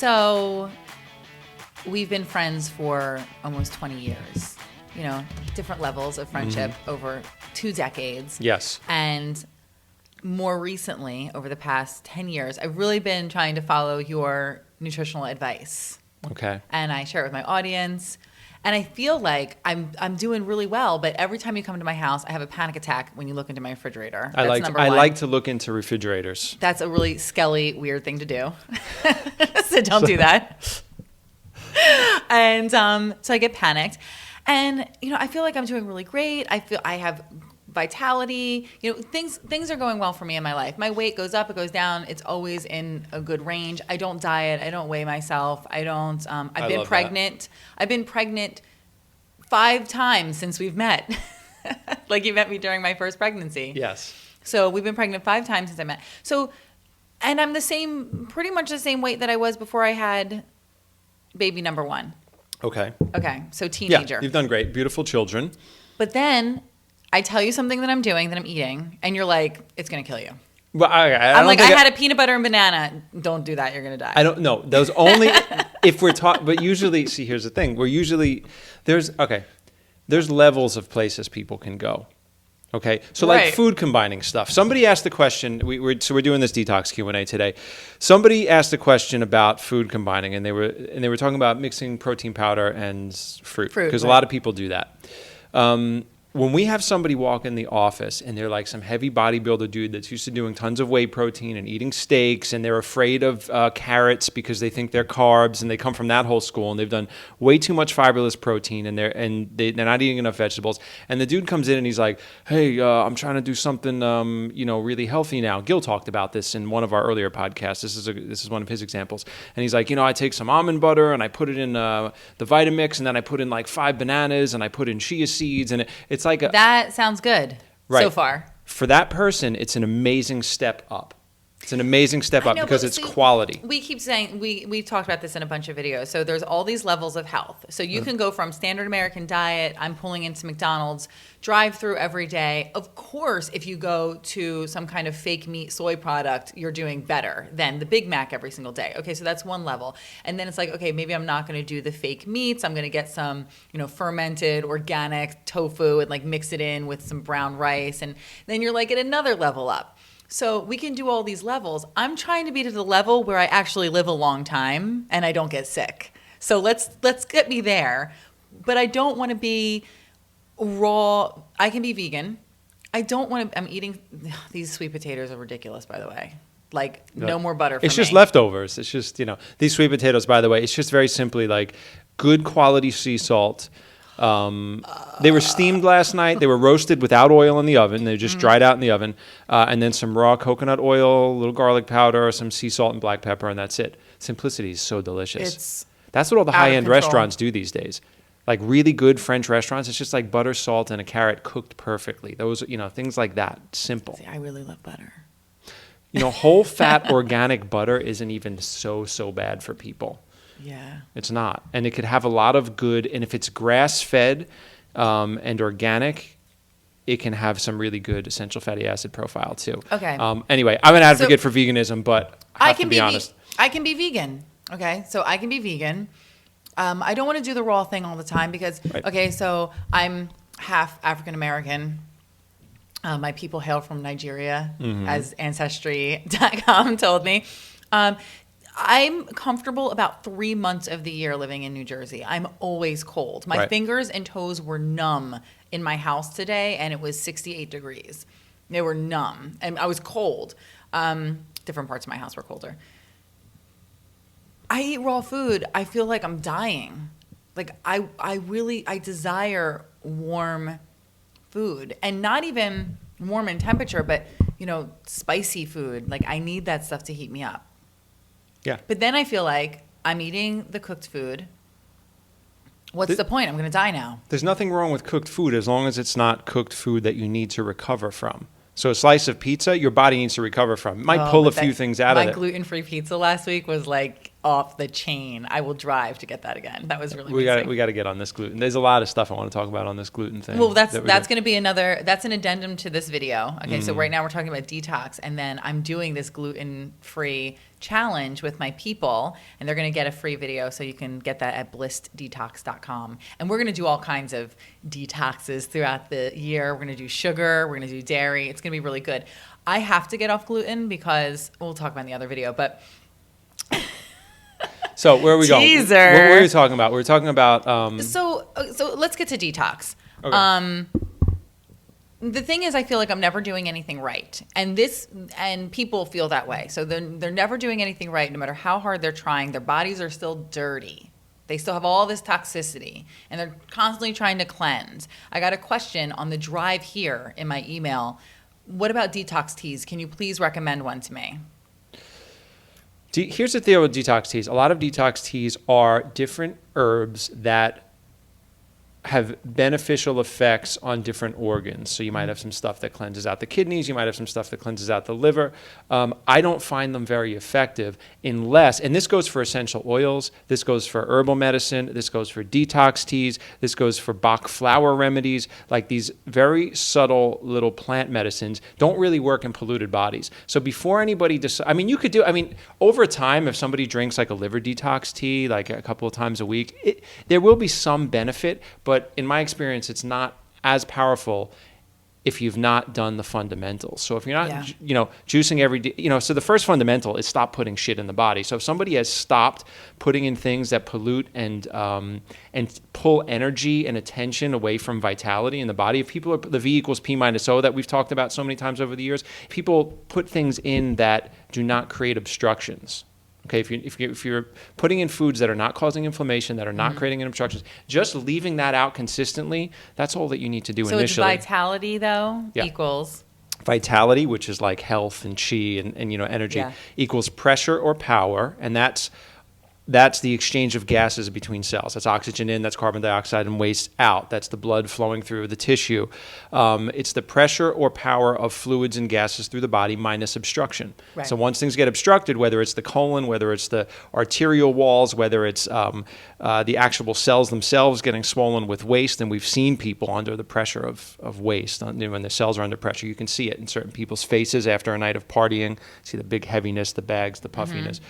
So we've been friends for almost 20 years. You know, different levels of friendship over 2 decades. Yes. And more recently, over the past 10 years, I've really been trying to follow your nutritional advice. Okay. And I share it with my audience. And I feel like I'm doing really well, but every time you come to my house, I have a panic attack when you look into my refrigerator. I That's number one. like to look into refrigerators. That's a really skelly, weird thing to do. So don't do that. And so I get panicked. And, you know, I feel like I'm doing really great. I feel I have vitality. You know, things are going well for me in my life. My weight goes up, it goes down. It's always in a good range. I don't diet. I don't weigh myself. I don't. I've been pregnant. I've been pregnant 5 times since we've met. Like you met me during my first pregnancy. Yes. So we've been pregnant 5 times since I met. So, and I'm pretty much the same weight that I was before I had baby number 1. Okay. Okay. So teenager. Yeah, you've done great. Beautiful children. But then I tell you something that I'm doing, that I'm eating, and you're like, it's going to kill you. Well, I'm like, I had a peanut butter and banana. Don't do that. You're going to die. I don't know. Those only if we're talking. But usually, see, here's the thing. There's levels of places people can go. Okay, so like food combining stuff. Somebody asked the question. We're doing this detox Q&A today. Somebody asked a question about food combining, and they were talking about mixing protein powder and fruit because a lot of people do that. When we have somebody walk in the office and they're like some heavy bodybuilder dude that's used to doing tons of whey protein and eating steaks, and they're afraid of carrots because they think they're carbs, and they come from that whole school, and they've done way too much fiberless protein, and they're not eating enough vegetables. And the dude comes in and he's like, "Hey, I'm trying to do something, really healthy now." Gil talked about this in one of our earlier podcasts. This is one of his examples. And he's like, I take some almond butter and I put it in the Vitamix, and then I put in like 5 bananas, and I put in chia seeds, and it's like that sounds good so far. For that person, it's an amazing step up. It's an amazing step up because it's quality. We keep saying, we've talked about this in a bunch of videos. So there's all these levels of health. So you can go from standard American diet, I'm pulling into McDonald's, drive through every day. Of course, if you go to some kind of fake meat soy product, you're doing better than the Big Mac every single day. Okay, so that's one level. And then it's like, okay, maybe I'm not going to do the fake meats. I'm going to get some, fermented organic tofu and like mix it in with some brown rice. And then you're like at another level up. So we can do all these levels. I'm trying to be to the level where I actually live a long time and I don't get sick. So let's get me there. But I don't want to be raw. I can be vegan. I don't want to. I'm eating these sweet potatoes are ridiculous, by the way. Like no more butter for me. It's just leftovers. It's just, these sweet potatoes, by the way, it's just very simply like good quality sea salt. They were steamed last night. They were roasted without oil in the oven. They just dried out in the oven. And then some raw coconut oil, a little garlic powder, some sea salt and black pepper, and that's it. Simplicity is so delicious. That's what all the high-end restaurants do these days. Like really good French restaurants, it's just like butter, salt, and a carrot cooked perfectly. Those, things like that. Simple. See, I really love butter. Whole fat organic butter isn't even so bad for people. Yeah. It's not. And it could have a lot of good, and if it's grass-fed and organic, it can have some really good essential fatty acid profile too. Okay. Anyway, I'm an advocate for veganism, but I have to be honest. I can be vegan. Okay, so I can be vegan. I don't want to do the raw thing all the time because, okay, so I'm half African-American. My people hail from Nigeria, as Ancestry.com told me. I'm comfortable about 3 months of the year living in New Jersey. I'm always cold. My fingers and toes were numb in my house today, and it was 68 degrees. They were numb, and I was cold. Different parts of my house were colder. I eat raw food. I feel like I'm dying. Like I desire warm food, and not even warm in temperature, but spicy food. Like I need that stuff to heat me up. Yeah. But then I feel like I'm eating the cooked food. What's the point? I'm going to die now. There's nothing wrong with cooked food as long as it's not cooked food that you need to recover from. So a slice of pizza, your body needs to recover from. It might pull a few things out of it. My gluten-free pizza last week was like off the chain. I will drive to get that again. That was really we got to get on this gluten. There's a lot of stuff I want to talk about on this gluten thing. Well, that's going to be that's an addendum to this video. Okay, so right now we're talking about detox, and then I'm doing this gluten-free challenge with my people, and they're going to get a free video, so you can get that at blisseddetox.com. And we're going to do all kinds of detoxes throughout the year. We're going to do sugar, we're going to do dairy. It's going to be really good. I have to get off gluten because we'll talk about in the other video, but so where are we going? Teaser. What were we talking about? We were talking about So let's get to detox. Okay. The thing is, I feel like I'm never doing anything right, and people feel that way. So they're never doing anything right, no matter how hard they're trying. Their bodies are still dirty. They still have all this toxicity, and they're constantly trying to cleanse. I got a question on the drive here in my email. What about detox teas? Can you please recommend one to me? Here's the deal with detox teas. A lot of detox teas are different herbs that have beneficial effects on different organs. So you might have some stuff that cleanses out the kidneys. You might have some stuff that cleanses out the liver. I don't find them very effective unless, and this goes for essential oils, this goes for herbal medicine, this goes for detox teas, this goes for Bach flower remedies, like these very subtle little plant medicines don't really work in polluted bodies. So before anybody decides, over time, if somebody drinks like a liver detox tea, like a couple of times a week, there will be some benefit, but in my experience, it's not as powerful if you've not done the fundamentals. So if you're not, juicing every day, so the first fundamental is stop putting shit in the body. So if somebody has stopped putting in things that pollute and pull energy and attention away from vitality in the body, if people are the V equals P minus O that we've talked about so many times over the years, people put things in that do not create obstructions. Okay, if you're putting in foods that are not causing inflammation, that are not creating obstructions, just leaving that out consistently, that's all that you need to do initially. So it's vitality, though, equals? Vitality, which is like health and chi and energy, equals pressure or power, and that's the exchange of gases between cells. That's oxygen in, that's carbon dioxide and waste out. That's the blood flowing through the tissue. It's the pressure or power of fluids and gases through the body minus obstruction. Right. So once things get obstructed, whether it's the colon, whether it's the arterial walls, whether it's the actual cells themselves getting swollen with waste, and we've seen people under the pressure of waste. When the cells are under pressure, you can see it in certain people's faces after a night of partying. See the big heaviness, the bags, the puffiness.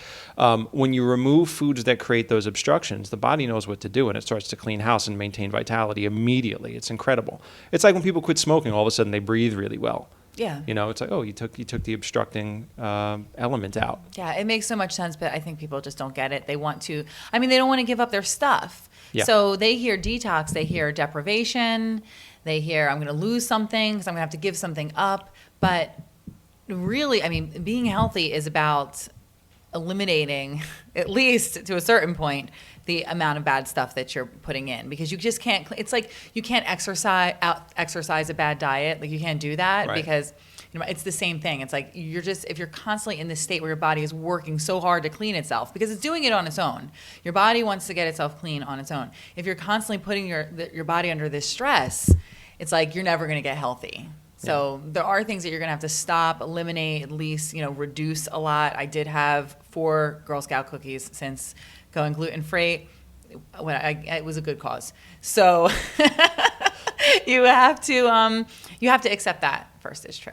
When you remove foods that create those obstructions, the body knows what to do, and it starts to clean house and maintain vitality immediately. It's incredible. It's like when people quit smoking, all of a sudden they breathe really well. Yeah. It's like, oh, you took the obstructing element out. Yeah, it makes so much sense, but I think people just don't get it. They want to, they don't want to give up their stuff. Yeah. So they hear detox, they hear deprivation, they hear I'm going to lose something because I'm going to have to give something up. But really, being healthy is about eliminating, at least to a certain point, the amount of bad stuff that you're putting in, because you just can't. It's like you can't exercise a bad diet. Like you can't do that, right? Because it's the same thing. It's like if you're constantly in this state where your body is working so hard to clean itself because it's doing it on its own. Your body wants to get itself clean on its own. If you're constantly putting your body under this stress, it's like you're never going to get healthy. So there are things that you're going to have to stop, eliminate, at least, reduce a lot. I did have 4 Girl Scout cookies since going gluten-free. It was a good cause. So you have to accept that first is true.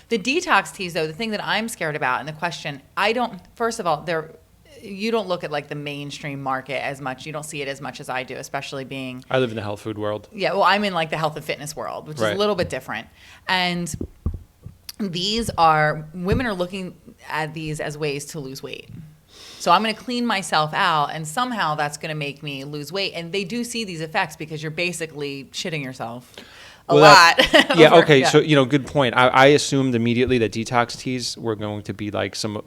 The detox teas, though, the thing that I'm scared about, and the question, first of all, you don't look at like the mainstream market as much. You don't see it as much as I do, especially being... I live in the health food world. Yeah, well, I'm in like the health and fitness world, which is a little bit different. And women are looking at these as ways to lose weight. So I'm going to clean myself out, and somehow that's going to make me lose weight. And they do see these effects because you're basically shitting yourself. A lot. So, good point. I assumed immediately that detox teas were going to be like some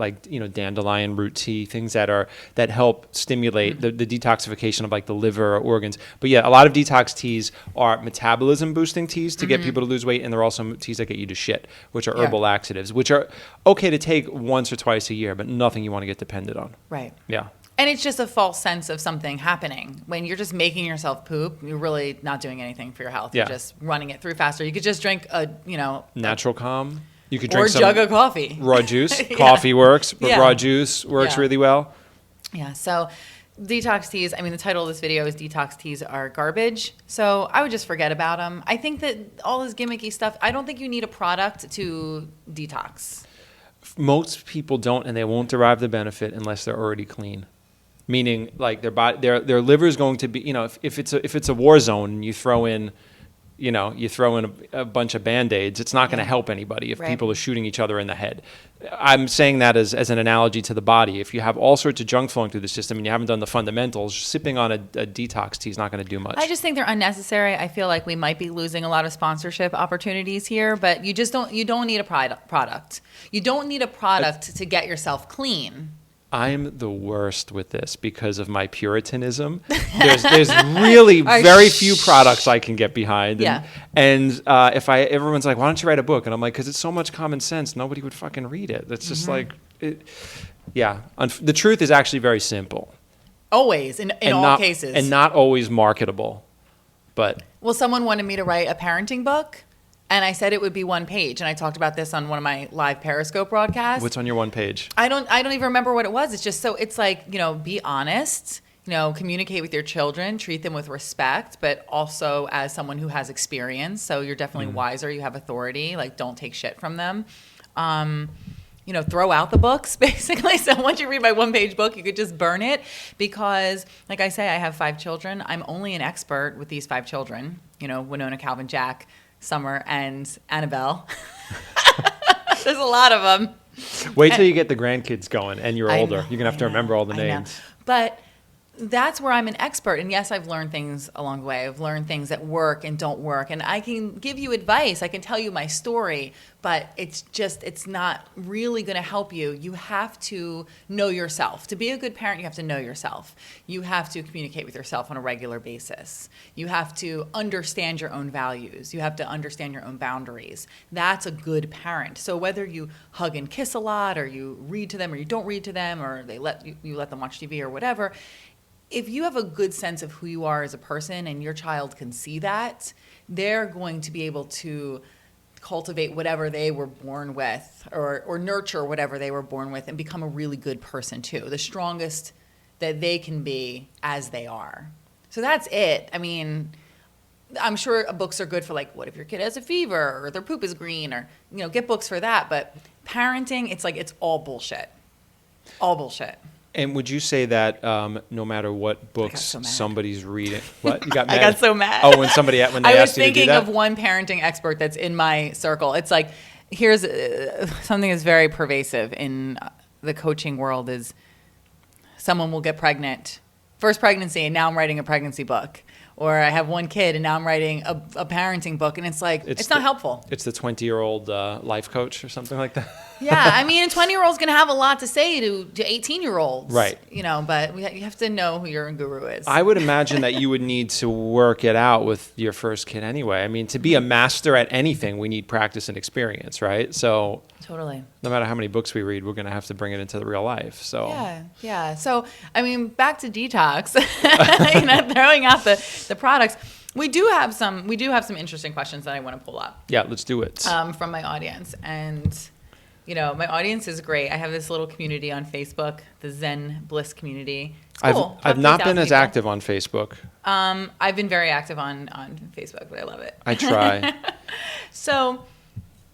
dandelion root tea, things that help stimulate the detoxification of like the liver or organs. But yeah, a lot of detox teas are metabolism boosting teas to get people to lose weight, and they're also teas that get you to shit, which are herbal laxatives, which are okay to take once or twice a year, but nothing you want to get dependent on. Right. Yeah. And it's just a false sense of something happening. When you're just making yourself poop, you're really not doing anything for your health. You're just running it through faster. You could just drink Natural Calm. You could drink or jug of coffee. Raw juice. Coffee works, but raw juice works really well. Yeah. So detox teas, I mean, the title of this video is Detox Teas Are Garbage. So I would just forget about them. I think that all this gimmicky stuff, I don't think you need a product to detox. Most people don't, and they won't derive the benefit unless they're already clean. Meaning, like their liver is going to be, if it's a war zone and you throw in a bunch of Band-Aids, it's not going to help anybody if people are shooting each other in the head. I'm saying that as an analogy to the body. If you have all sorts of junk flowing through the system and you haven't done the fundamentals, sipping on a detox tea is not going to do much. I just think they're unnecessary. I feel like we might be losing a lot of sponsorship opportunities here, but you don't need a product. You don't need a product to get yourself clean. I'm the worst with this because of my Puritanism. There's really very few products I can get behind. And everyone's like, why don't you write a book? And I'm like, because it's so much common sense. Nobody would fucking read it. It's just like, the truth is actually very simple. Always, in all cases. And not always marketable. But well, someone wanted me to write a parenting book. And I said it would be one page, and I talked about this on one of my live Periscope broadcasts. What's on your one page? I don't even remember what it was. It's just it's like, be honest, communicate with your children, treat them with respect, but also as someone who has experience. So you're definitely wiser, you have authority, like don't take shit from them. Throw out the books, basically. So once you read my one-page book, you could just burn it because, like I say, I have 5 children. I'm only an expert with these 5 children, Winona, Calvin, Jack, Summer, and Annabelle. There's a lot of them. Wait till you get the grandkids going and you're older. You're going to have to remember all the names. But that's where I'm an expert. And yes, I've learned things along the way. I've learned things that work and don't work. And I can give you advice. I can tell you my story. But it's not really going to help you. You have to know yourself. To be a good parent, you have to know yourself. You have to communicate with yourself on a regular basis. You have to understand your own values. You have to understand your own boundaries. That's a good parent. So whether you hug and kiss a lot, or you read to them, or you don't read to them, or you let them watch TV or whatever, if you have a good sense of who you are as a person and your child can see that, they're going to be able to cultivate whatever they were born with or nurture whatever they were born with and become a really good person too, the strongest that they can be as they are. So that's it. I mean, I'm sure books are good for like, what if your kid has a fever or their poop is green or, get books for that. But parenting, it's all bullshit. All bullshit. And would you say that no matter what books somebody's reading, what you got mad? I got so mad. Oh, when they asked you to do that? I was thinking of one parenting expert that's in my circle. It's like, here's something that's very pervasive in the coaching world is someone will get pregnant, first pregnancy, and now I'm writing a pregnancy book. Or I have one kid and now I'm writing a parenting book, and it's like, it's not helpful. It's the 20-year-old life coach or something like that. Yeah, I mean, a 20-year-old's going to have a lot to say to 18-year-olds. Right. But you have to know who your guru is. I would imagine that you would need to work it out with your first kid anyway. I mean, to be a master at anything, we need practice and experience, right? So totally. No matter how many books we read, we're going to have to bring it into the real life. So yeah. So, I mean, back to detox, throwing out the products. We do have some interesting questions that I want to pull up. Yeah, let's do it. From my audience. And, my audience is great. I have this little community on Facebook, the Zen Bliss community. It's cool. I've not been as active on Facebook. I've been very active on Facebook, but I love it. I try. So,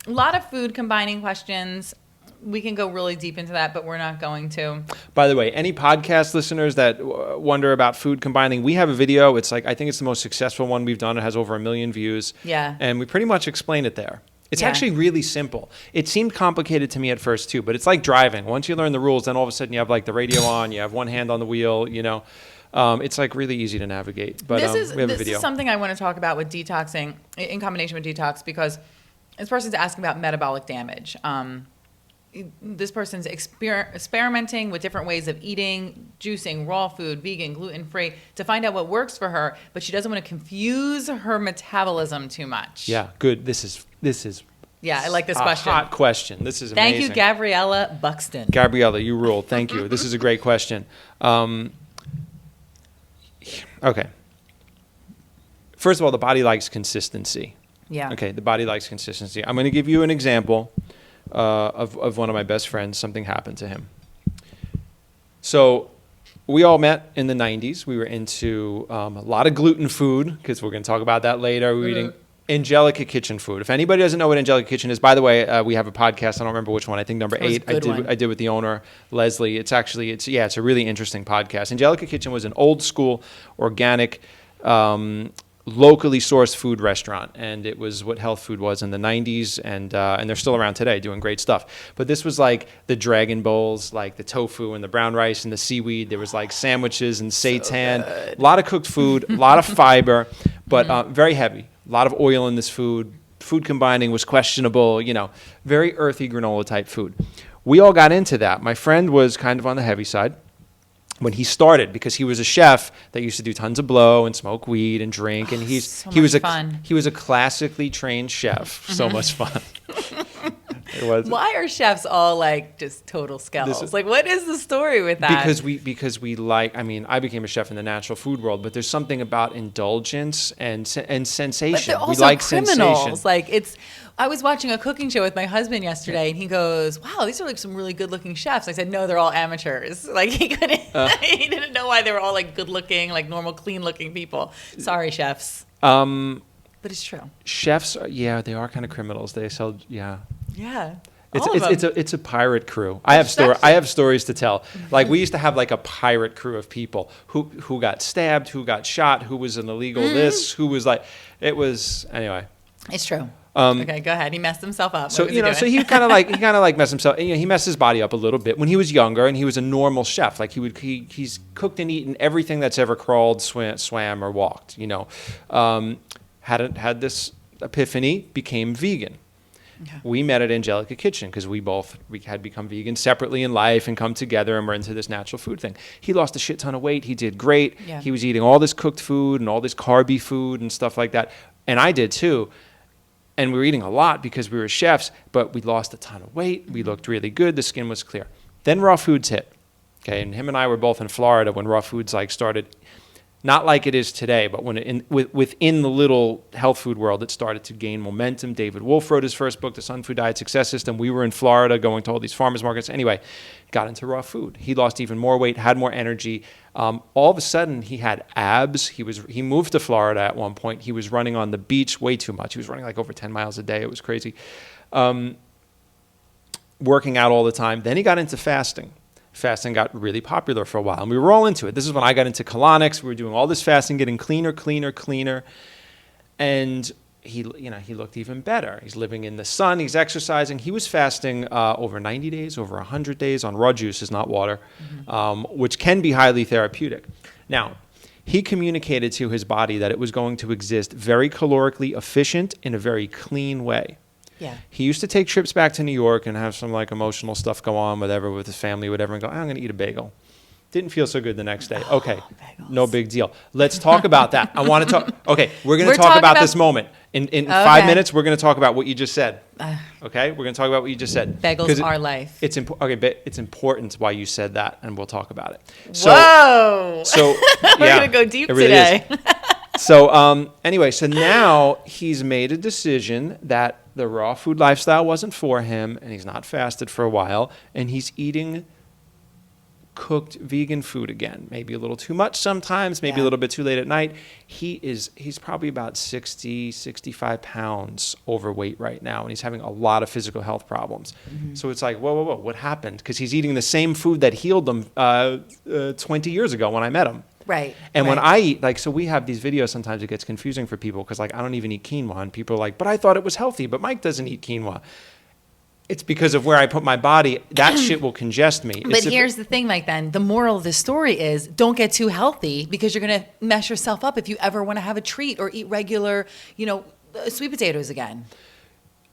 a lot of food combining questions. We can go really deep into that, but we're not going to. By the way, any podcast listeners that wonder about food combining, we have a video. It's I think it's the most successful one we've done. It has over 1 million views. Yeah. And we pretty much explain it there. It's actually really simple. It seemed complicated to me at first too, but it's like driving. Once you learn the rules, then all of a sudden you have like the radio on, you have one hand on the wheel, it's like really easy to navigate. But we have a video. This is something I want to talk about with detoxing in combination with detox, because this person's asking about metabolic damage. This person's experimenting with different ways of eating, juicing, raw food, vegan, gluten-free, to find out what works for her, but she doesn't want to confuse her metabolism too much. Yeah, good. This is yeah, I like this question. Hot question. This is amazing. Thank you, Gabriella Buxton. Gabriella, you rule. Thank you. This is a great question. Okay. First of all, the body likes consistency. Yeah. Okay, the body likes consistency. I'm going to give you an example of one of my best friends. Something happened to him. So we all met in the 90s. We were into a lot of gluten food, because we're going to talk about that later. We were eating Angelica Kitchen food. If anybody doesn't know what Angelica Kitchen is, by the way, we have a podcast. I don't remember which one. I think number 8. I did with the owner, Leslie. It's a really interesting podcast. Angelica Kitchen was an old school, organic, locally sourced food restaurant, and it was what health food was in the 90s, and they're still around today doing great stuff. But this was like the dragon bowls, like the tofu and the brown rice and the seaweed. There was like sandwiches and seitan, a lot of cooked food, a lot of fiber, but very heavy. A lot of oil in this food. Food combining was questionable, very earthy granola type food. We all got into that. My friend was kind of on the heavy side when he started, because he was a chef that used to do tons of blow and smoke weed and drink, and he was a classically trained chef. So much fun. It was. Why are chefs all like just total skells? Like, what is the story with that? Because we like. I mean, I became a chef in the natural food world, but there's something about indulgence and sensation. But they're also we like criminals. sensation. like I was watching a cooking show with my husband yesterday, and he goes, "Wow, these are like some really good-looking chefs." I said, "No, they're all amateurs." Like he couldn't, he didn't know why they were all like good-looking, like normal, clean-looking people. Sorry, chefs. But it's true. Chefs, they are kind of criminals. They sell, Yeah. It's a pirate crew. I have stories to tell. Like, we used to have like a pirate crew of people who got stabbed, who got shot, who was an illegal this, who was like, anyway. It's true. Okay, go ahead. He messed himself up. So he kind of like messed himself. He messed his body up a little bit when he was younger, and he was a normal chef. Like he's cooked and eaten everything that's ever crawled, swam, or walked. Had this epiphany, became vegan. Okay. We met at Angelica Kitchen because we had become vegan separately in life and come together, and we're into this natural food thing. He lost a shit ton of weight. He did great. Yeah. He was eating all this cooked food and all this carby food and stuff like that. And I did too. And we were eating a lot because we were chefs, but we lost a ton of weight. We looked really good. The skin was clear. Then raw foods hit. Okay, and him and I were both in Florida when raw foods started. Not like it is today, but when within the little health food world, it started to gain momentum. David Wolf wrote his first book, The Sun Food Diet Success System. We were in Florida going to all these farmers markets. Anyway, got into raw food. He lost even more weight, had more energy. All of a sudden, he had abs. He moved to Florida at one point. He was running on the beach way too much. He was running like over 10 miles a day. It was crazy. Working out all the time. Then he got into fasting. Fasting got really popular for a while, and we were all into it. This is when I got into colonics. We were doing all this fasting, getting cleaner, and he looked even better. He's living in the sun. He's exercising. He was fasting over 90 days, over 100 days on raw juices, not water, which can be highly therapeutic. Now, he communicated to his body that it was going to exist very calorically efficient in a very clean way. Yeah. He used to take trips back to New York and have some like emotional stuff go on, whatever, with his family, whatever, and go, I'm going to eat a bagel. Didn't feel so good the next day. Okay, no big deal. Let's talk about that. I want to talk. Okay, we're going to talk about this moment. In 5 minutes, we're going to talk about what you just said. Okay, we're going to talk about what you just said. Bagels are life. It's but it's important why you said that, and we'll talk about it. Whoa! So we're going to go deep really today. So anyway, so now he's made a decision that the raw food lifestyle wasn't for him, and he's not fasted for a while, and he's eating cooked vegan food again. Maybe a little too much sometimes, maybe a little bit too late at night. He's probably about 60, 65 pounds overweight right now, and he's having a lot of physical health problems. Mm-hmm. So it's like, whoa, what happened? Because he's eating the same food that healed him 20 years ago when I met him. Right. And when I eat, so we have these videos, sometimes it gets confusing for people because I don't even eat quinoa, and people are like, but I thought it was healthy, but Mike doesn't eat quinoa. It's because of where I put my body. That shit will congest me. But here's the thing, Mike, then. The moral of the story is don't get too healthy because you're going to mess yourself up if you ever want to have a treat or eat regular, sweet potatoes again.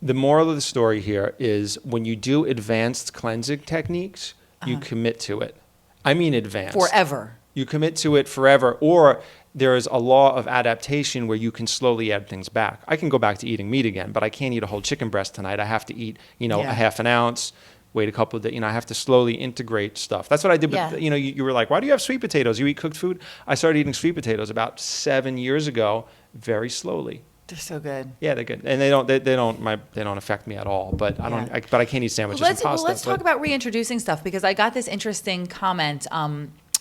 The moral of the story here is when you do advanced cleansing techniques, you commit to it. I mean advanced. Forever. You commit to it forever, or there is a law of adaptation where you can slowly add things back. I can go back to eating meat again, but I can't eat a whole chicken breast tonight. I have to eat, a half an ounce, wait a couple of days. I have to slowly integrate stuff. That's what I did with, you were like, why do you have sweet potatoes? You eat cooked food? I started eating sweet potatoes about 7 years ago, very slowly. They're so good. Yeah, they're good, and they don't affect me at all. But I can't eat sandwiches and pasta. Let's talk about reintroducing stuff because I got this interesting comment.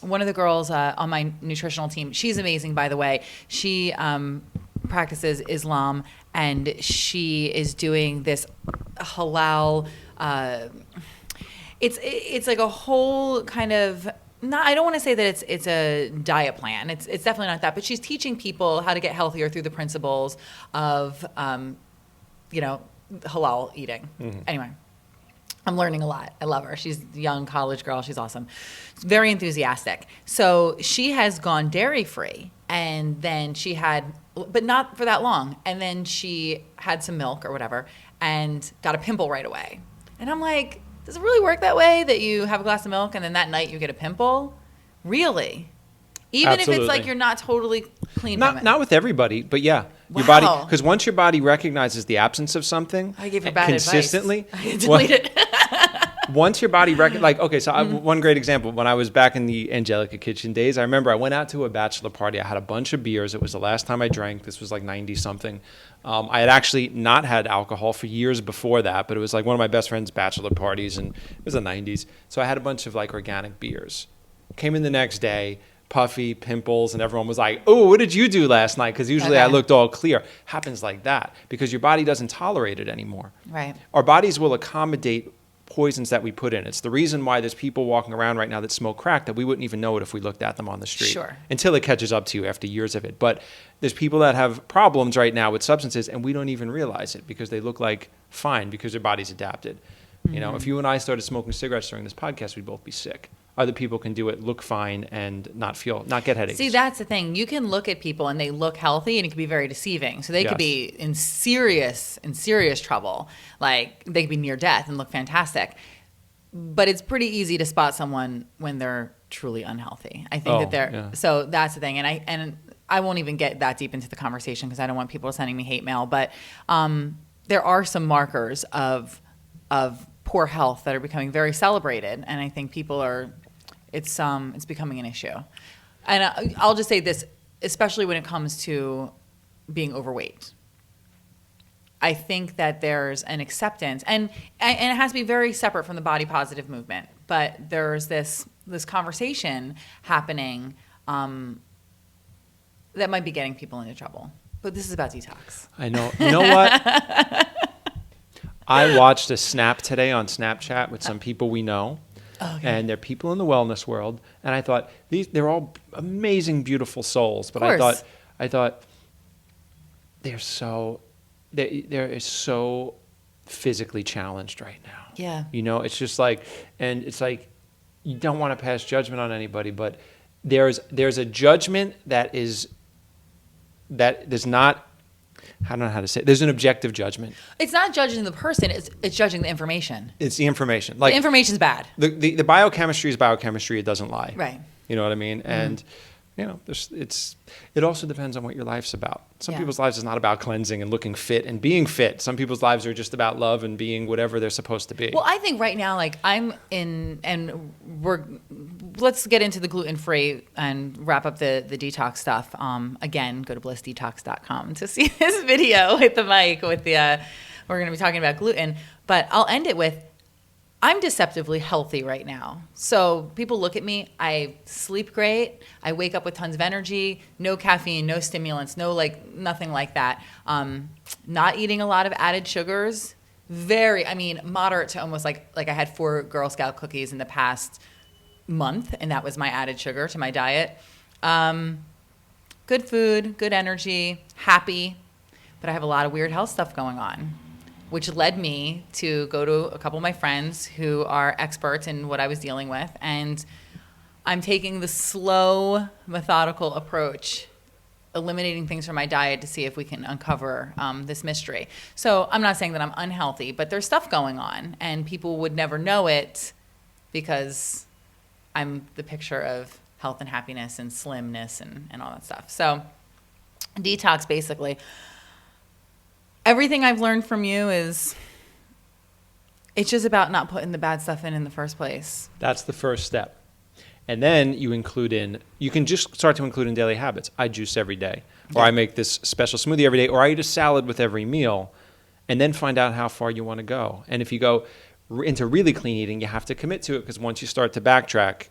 one of the girls on my nutritional team, she's amazing, by the way. She practices Islam, and she is doing this halal. It's like a whole kind of. I don't want to say that it's a diet plan. It's definitely not that. But she's teaching people how to get healthier through the principles of, halal eating. Mm-hmm. Anyway, I'm learning a lot. I love her. She's a young college girl. She's awesome. Very enthusiastic. So she has gone dairy-free, and then she had, but not for that long. And then she had some milk or whatever and got a pimple right away. And I'm like, does it really work that way, that you have a glass of milk and then that night you get a pimple? Really? Even Absolutely. If it's like you're not totally clean from it. Not with everybody, but yeah. Your body, because once your body recognizes the absence of something I gave you bad consistently, advice. I delete it. Once your body one great example, when I was back in the Angelica Kitchen days, I remember I went out to a bachelor party. I had a bunch of beers. It was the last time I drank. This was like 90 something. I had actually not had alcohol for years before that, but it was like one of my best friend's bachelor parties, and it was the 90s. So I had a bunch of like organic beers. Came in the next day, puffy, pimples, and everyone was like, oh, what did you do last night? Because usually I looked all clear. Happens like that because your body doesn't tolerate it anymore. Right. Our bodies will accommodate poisons that we put in. It's the reason why there's people walking around right now that smoke crack that we wouldn't even know it if we looked at them on the street. Sure. Until it catches up to you after years of it. But there's people that have problems right now with substances and we don't even realize it because they look like fine because their body's adapted. Mm-hmm. You know, if you and I started smoking cigarettes during this podcast, we'd both be sick. Other people can do it, look fine, and not get headaches. See, that's the thing. You can look at people and they look healthy, and it can be very deceiving. So they could be in serious trouble. Like they could be near death and look fantastic. But it's pretty easy to spot someone when they're truly unhealthy. I think so that's the thing. And I won't even get that deep into the conversation because I don't want people sending me hate mail. But there are some markers of poor health that are becoming very celebrated, and I think people it's becoming an issue. And I'll just say this, especially when it comes to being overweight. I think that there's an acceptance, and it has to be very separate from the body positive movement, but there's this conversation happening that might be getting people into trouble. But this is about detox. I know. You know what? I watched a snap today on Snapchat with some people we know. Okay. And they're people in the wellness world. And I thought, they're all amazing, beautiful souls. But I thought they're so physically challenged right now. Yeah. You know, it's just like, and it's like, you don't want to pass judgment on anybody, but there's a judgment that there's not, I don't know how to say it. There's an objective judgment. It's not judging the person. It's judging the information. It's the information. Like the information's bad. The biochemistry is biochemistry. It doesn't lie. Right. You know what I mean? Mm-hmm. And you know, it also depends on what your life's about. Some people's lives is not about cleansing and looking fit and being fit. Some people's lives are just about love and being whatever they're supposed to be. Well, I think right now, like let's get into the gluten-free and wrap up the detox stuff. Again, go to blissdetox.com to see this video with the mic we're going to be talking about gluten. But I'll end it with, I'm deceptively healthy right now. So people look at me, I sleep great, I wake up with tons of energy, no caffeine, no stimulants, nothing like that. Not eating a lot of added sugars, moderate to almost like I had 4 Girl Scout cookies in the past month, and that was my added sugar to my diet. Good food, good energy, happy, but I have a lot of weird health stuff going on, which led me to go to a couple of my friends who are experts in what I was dealing with. And I'm taking the slow, methodical approach, eliminating things from my diet to see if we can uncover this mystery. So I'm not saying that I'm unhealthy, but there's stuff going on, and people would never know it because I'm the picture of health and happiness and slimness and all that stuff. So detox, basically. Everything I've learned from you it's just about not putting the bad stuff in the first place. That's the first step. And then you can just start to include in daily habits. I juice every day, or I make this special smoothie every day, or I eat a salad with every meal, and then find out how far you want to go. And if you go into really clean eating, you have to commit to it, because once you start to backtrack,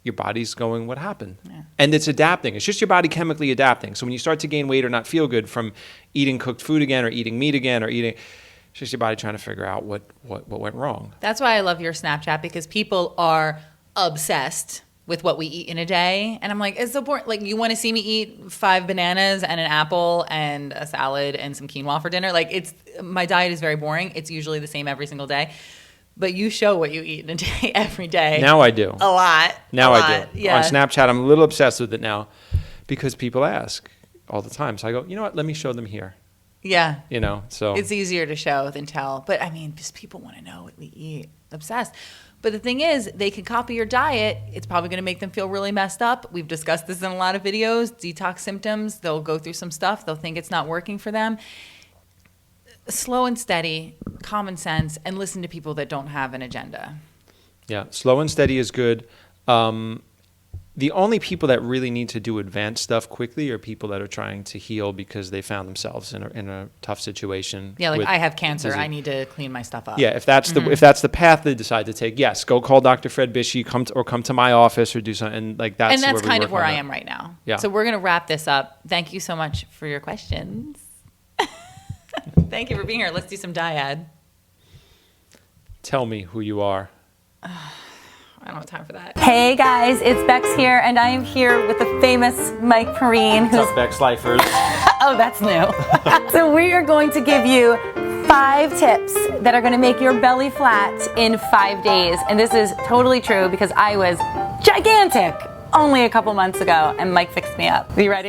your body's going, what happened? Yeah. And it's adapting. It's just your body chemically adapting. So when you start to gain weight or not feel good from eating cooked food again or eating meat again or eating, it's just your body trying to figure out what went wrong. That's why I love your Snapchat, because people are obsessed with what we eat in a day. And I'm like, it's so boring. Like, you want to see me eat 5 bananas and an apple and a salad and some quinoa for dinner? Like, my diet is very boring. It's usually the same every single day. But you show what you eat in a day every day. Now I do. A lot. Now I do. Yeah. On Snapchat, I'm a little obsessed with it now because people ask all the time. So I go, you know what? Let me show them here. Yeah. You know, so. It's easier to show than tell. But, I mean, just people want to know what we eat. Obsessed. But the thing is, they can copy your diet. It's probably going to make them feel really messed up. We've discussed this in a lot of videos. Detox symptoms. They'll go through some stuff. They'll think it's not working for them. Slow and steady, common sense, and listen to people that don't have an agenda. Yeah, slow and steady is good. The only people that really need to do advanced stuff quickly are people that are trying to heal because they found themselves in a tough situation. Yeah, like I have cancer. I need to clean my stuff up. Yeah, if that's the path they decide to take, yes, go call Dr. Fred Bishy, come to my office or do something. And like that's kind of where I am right now. Yeah. So we're gonna wrap this up. Thank you so much for your questions. Thank you for being here. Let's do some dyad. Tell me who you are. I don't have time for that. Hey guys, it's Bex here, and I am here with the famous Mike Perrine. What's up, BEXLIFers? Oh, that's new. So we are going to give you 5 tips that are going to make your belly flat in 5 days. And this is totally true because I was gigantic only a couple months ago, and Mike fixed me up. Are you ready?